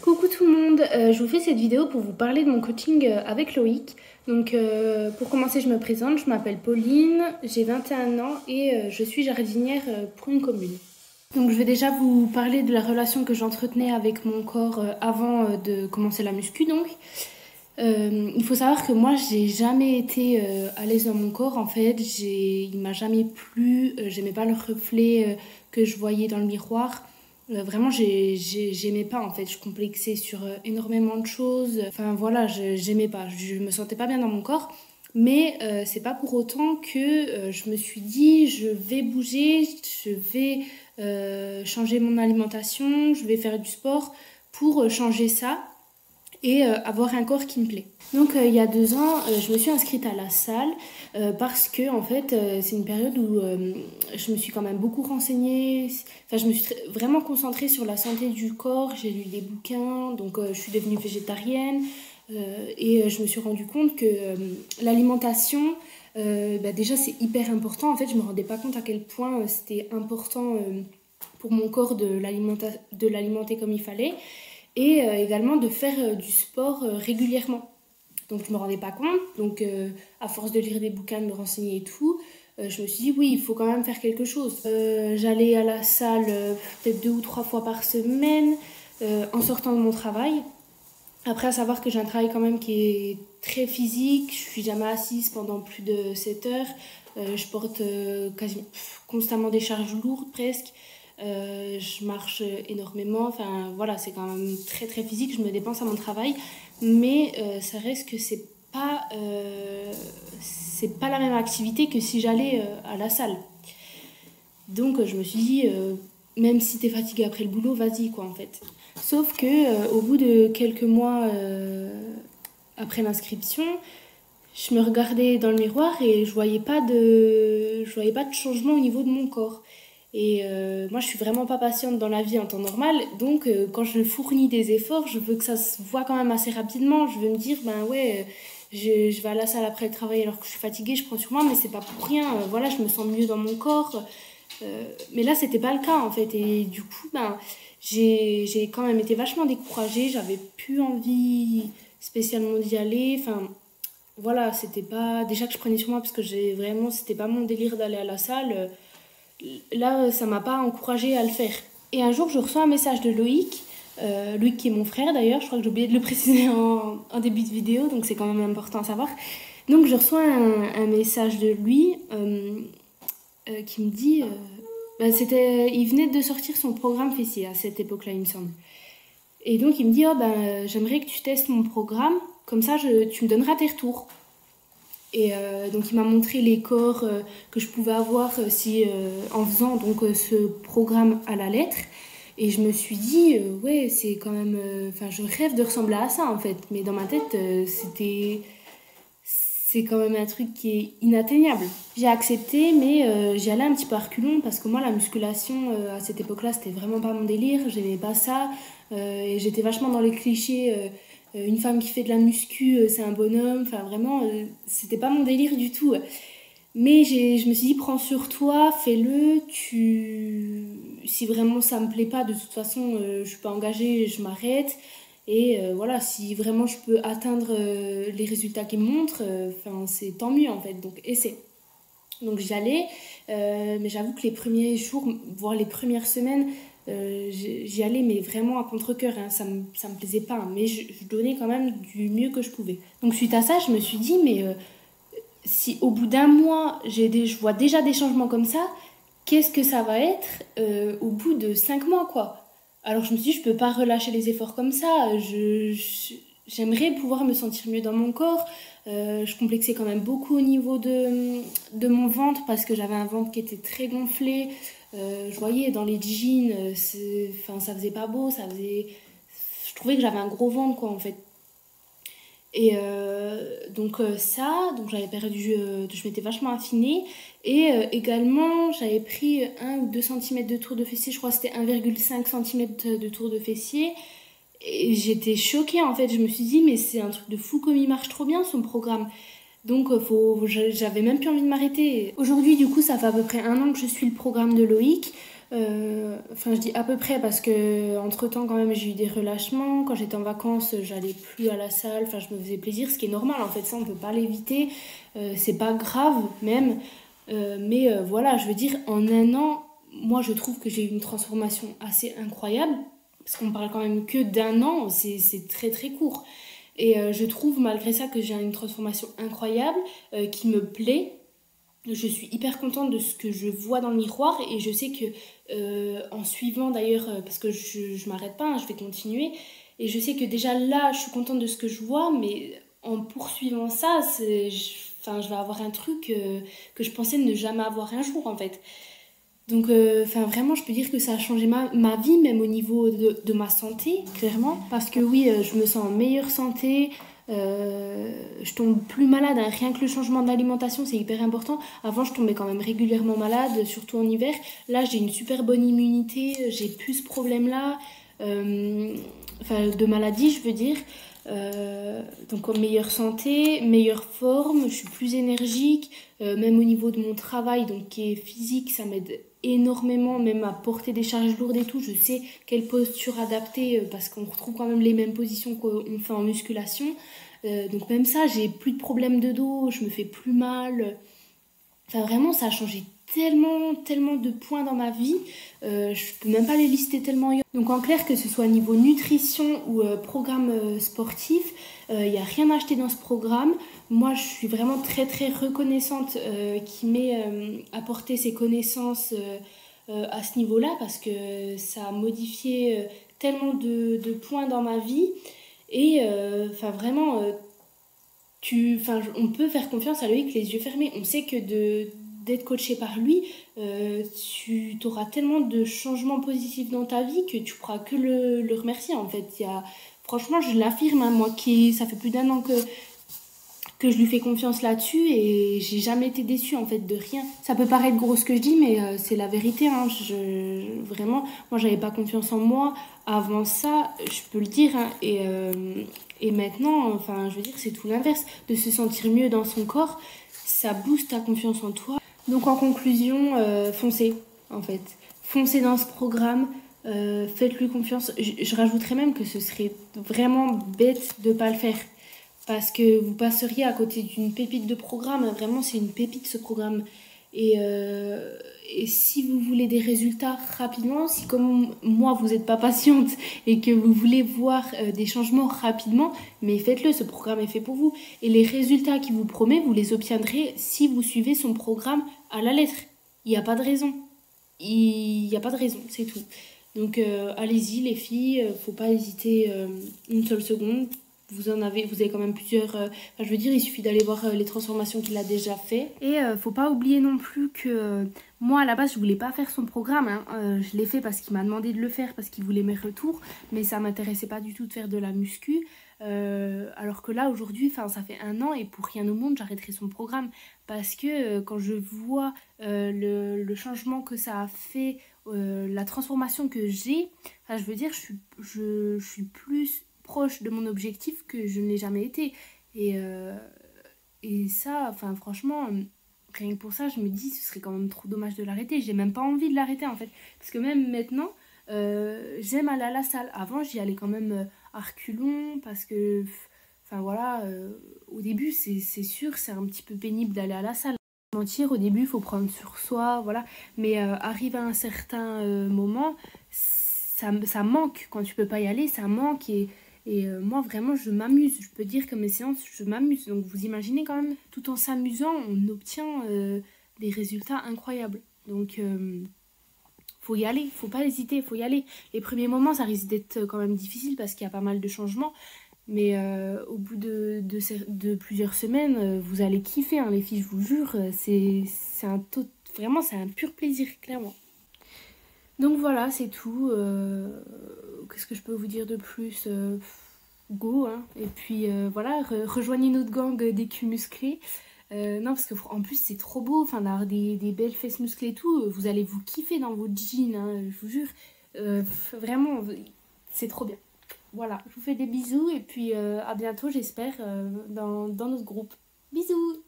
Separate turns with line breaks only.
Coucou tout le monde, je vous fais cette vidéo pour vous parler de mon coaching avec Loïc. Donc pour commencer, je me présente, je m'appelle Pauline, j'ai 21 ans et je suis jardinière pour une commune. Donc je vais déjà vous parler de la relation que j'entretenais avec mon corps avant de commencer la muscu donc. Il faut savoir que moi j'ai jamais été à l'aise dans mon corps en fait, il m'a jamais plu, j'aimais pas le reflet que je voyais dans le miroir. Vraiment, j'aimais pas en fait, je complexais sur énormément de choses. Enfin voilà, j'aimais pas, je me sentais pas bien dans mon corps. Mais c'est pas pour autant que je me suis dit je vais bouger, je vais changer mon alimentation, je vais faire du sport pour changer ça et avoir un corps qui me plaît. Donc il y a 2 ans, je me suis inscrite à la salle parce que en fait c'est une période où je me suis quand même beaucoup renseignée. Enfin, je me suis vraiment concentrée sur la santé du corps. J'ai lu des bouquins, donc je suis devenue végétarienne et je me suis rendu compte que l'alimentation, déjà c'est hyper important. En fait, je me rendais pas compte à quel point c'était important pour mon corps de l'alimenter comme il fallait et également de faire du sport régulièrement. Donc je me rendais pas compte, donc à force de lire des bouquins, de me renseigner et tout, je me suis dit oui, il faut quand même faire quelque chose. J'allais à la salle peut-être 2 ou 3 fois par semaine en sortant de mon travail. Après, à savoir que j'ai un travail quand même qui est très physique, je suis jamais assise pendant plus de 7 heures, je porte quasiment constamment des charges lourdes presque. Je marche énormément, enfin voilà, c'est quand même très très physique, je me dépense à mon travail, mais ça reste que c'est pas la même activité que si j'allais à la salle. Donc je me suis dit, même si t'es fatiguée après le boulot, vas-y quoi en fait. Sauf que au bout de quelques mois après l'inscription, je me regardais dans le miroir et je voyais pas de changement au niveau de mon corps. Et moi, je suis vraiment pas patiente dans la vie en temps normal. Donc, quand je fournis des efforts, je veux que ça se voit quand même assez rapidement. Je veux me dire, ben ouais, je vais à la salle après le travail alors que je suis fatiguée, je prends sur moi, mais c'est pas pour rien. Voilà, je me sens mieux dans mon corps. Mais là, c'était pas le cas en fait. Et du coup, ben, j'ai quand même été vachement découragée. J'avais plus envie spécialement d'y aller. Enfin, voilà, c'était pas. Déjà que je prenais sur moi parce que c'était pas mon délire d'aller à la salle. Là, ça m'a pas encouragée à le faire. Et un jour, je reçois un message de Loïc, Loïc qui est mon frère d'ailleurs, je crois que j'ai oublié de le préciser en début de vidéo, donc c'est quand même important à savoir. Donc je reçois un message de lui qui me dit, il venait de sortir son programme fessier à cette époque-là, il me semble. Et donc il me dit, j'aimerais que tu testes mon programme, comme ça tu me donneras tes retours. Et donc il m'a montré les corps que je pouvais avoir en faisant donc ce programme à la lettre. Et je me suis dit, ouais, c'est quand même... Enfin, je rêve de ressembler à ça, en fait. Mais dans ma tête, c'est quand même un truc qui est inatteignable. J'ai accepté, mais j'y allais un petit peu à reculons parce que moi, la musculation, à cette époque-là, c'était vraiment pas mon délire. J'aimais pas ça. Et j'étais vachement dans les clichés... une femme qui fait de la muscu, c'est un bonhomme. Enfin, vraiment, c'était pas mon délire du tout. Mais je me suis dit, prends sur toi, fais-le. Si vraiment ça me plaît pas, de toute façon, je suis pas engagée, je m'arrête. Et voilà, si vraiment je peux atteindre les résultats qu'ils me montrent, c'est tant mieux en fait. Donc, essaie. Donc, j'y allais. Mais j'avoue que les premiers jours, voire les premières semaines, j'y allais mais vraiment à contre-cœur, hein. Ça me plaisait pas, hein, mais je donnais quand même du mieux que je pouvais. Donc suite à ça, je me suis dit, mais si au bout d'un mois, je vois déjà des changements comme ça, qu'est-ce que ça va être au bout de 5 mois, quoi. Alors je me suis dit, je peux pas relâcher les efforts comme ça, j'aimerais pouvoir me sentir mieux dans mon corps. Je complexais quand même beaucoup au niveau de mon ventre parce que j'avais un ventre qui était très gonflé. Je voyais dans les jeans, ça faisait pas beau, je trouvais que j'avais un gros ventre quoi en fait. Et donc j'avais perdu, je m'étais vachement affinée et également j'avais pris 1 ou 2 cm de tour de fessier, je crois que c'était 1,5 cm de tour de fessier. Et j'étais choquée en fait, je me suis dit mais c'est un truc de fou comme il marche trop bien son programme. Donc j'avais même plus envie de m'arrêter. Aujourd'hui du coup ça fait à peu près 1 an que je suis le programme de Loïc. Enfin, je dis à peu près parce que entre-temps, quand même, j'ai eu des relâchements. Quand j'étais en vacances, j'allais plus à la salle. Enfin, je me faisais plaisir, ce qui est normal. En fait, ça, on peut pas l'éviter. C'est pas grave, même. Mais voilà, je veux dire, en un an, moi, je trouve que j'ai eu une transformation assez incroyable. Parce qu'on parle quand même que d'un an, c'est très très court. Et je trouve malgré ça que j'ai une transformation incroyable qui me plaît. Je suis hyper contente de ce que je vois dans le miroir et je sais que en suivant d'ailleurs, parce que je m'arrête pas, hein, je vais continuer, et je sais que déjà là, je suis contente de ce que je vois, mais en poursuivant ça, enfin, je vais avoir un truc que je pensais ne jamais avoir un jour en fait. Donc, enfin, vraiment, je peux dire que ça a changé ma vie, même au niveau de ma santé, clairement. Parce que oui, je me sens en meilleure santé, je tombe plus malade, hein. Rien que le changement d'alimentation, c'est hyper important. Avant, je tombais quand même régulièrement malade, surtout en hiver. Là, j'ai une super bonne immunité, j'ai plus ce problème-là, enfin, de maladie, je veux dire. Donc en meilleure santé, meilleure forme, je suis plus énergique, même au niveau de mon travail, donc qui est physique, ça m'aide énormément, même à porter des charges lourdes et tout. Je sais quelle posture adapter parce qu'on retrouve quand même les mêmes positions qu'on fait en musculation. Donc même ça, j'ai plus de problèmes de dos, je me fais plus mal. Enfin, vraiment, ça a changé tellement, tellement de points dans ma vie. Je peux même pas les lister tellement. Donc, en clair, que ce soit niveau nutrition ou programme sportif, il n'y a rien à acheter dans ce programme. Moi, je suis vraiment très, très reconnaissante qui m'ait apporté ces connaissances à ce niveau-là parce que ça a modifié tellement de points dans ma vie. Et enfin, vraiment, enfin, on peut faire confiance à Loïc les yeux fermés. On sait que d'être coaché par lui, tu auras tellement de changements positifs dans ta vie que tu pourras que le remercier en fait. Franchement, je l'affirme, hein, moi ça fait plus d'un an que je lui fais confiance là-dessus et j'ai jamais été déçue en fait de rien. Ça peut paraître gros ce que je dis, mais c'est la vérité, hein. Vraiment, moi j'avais pas confiance en moi avant ça, je peux le dire, hein. Et maintenant, enfin je veux dire, c'est tout l'inverse. De se sentir mieux dans son corps, ça booste ta confiance en toi. Donc en conclusion, foncez en fait. Foncez dans ce programme, faites-lui confiance. Je rajouterais même que ce serait vraiment bête de pas le faire parce que vous passeriez à côté d'une pépite de programme. Vraiment, c'est une pépite ce programme. Et si vous voulez des résultats rapidement, si comme moi vous n'êtes pas patiente et que vous voulez voir des changements rapidement, mais faites-le, ce programme est fait pour vous. Et les résultats qu'il vous promet, vous les obtiendrez si vous suivez son programme à la lettre. Il n'y a pas de raison. Il n'y a pas de raison, c'est tout. Donc allez-y les filles, faut pas hésiter une seule seconde. Vous avez quand même plusieurs. Enfin, je veux dire, il suffit d'aller voir les transformations qu'il a déjà fait. Et faut pas oublier non plus que moi à la base je voulais pas faire son programme, hein. Je l'ai fait parce qu'il m'a demandé de le faire parce qu'il voulait mes retours, mais ça m'intéressait pas du tout de faire de la muscu. Alors que là aujourd'hui, enfin ça fait un an et pour rien au monde j'arrêterai son programme parce que quand je vois le changement que ça a fait, la transformation que j'ai, enfin je veux dire je suis plus proche de mon objectif que je ne l'ai jamais été. Et ça, enfin franchement, rien que pour ça, je me dis ce serait quand même trop dommage de l'arrêter. J'ai même pas envie de l'arrêter en fait. Parce que même maintenant, j'aime aller à la salle. Avant, j'y allais quand même à reculons parce que, enfin voilà, au début, c'est sûr, c'est un petit peu pénible d'aller à la salle. Mentir, au début, il faut prendre sur soi, voilà. Mais arrive à un certain moment, ça manque. Quand tu peux pas y aller, ça manque. Et moi, vraiment, je m'amuse. Je peux dire que mes séances, je m'amuse. Donc, vous imaginez quand même, tout en s'amusant, on obtient des résultats incroyables. Donc, faut y aller. Faut pas hésiter, faut y aller. Les premiers moments, ça risque d'être quand même difficile parce qu'il y a pas mal de changements. Mais au bout de plusieurs semaines, vous allez kiffer, hein, les filles, je vous jure. Vraiment, c'est un pur plaisir, clairement. Donc voilà, c'est tout. Qu'est-ce que je peux vous dire de plus? Go, hein. Et puis voilà, rejoignez notre gang d'écus musclés. Non, parce que en plus, c'est trop beau. Enfin, d'avoir des belles fesses musclées et tout. Vous allez vous kiffer dans vos jeans, hein, je vous jure. Vraiment, c'est trop bien. Voilà, je vous fais des bisous et puis à bientôt, j'espère, dans notre groupe. Bisous!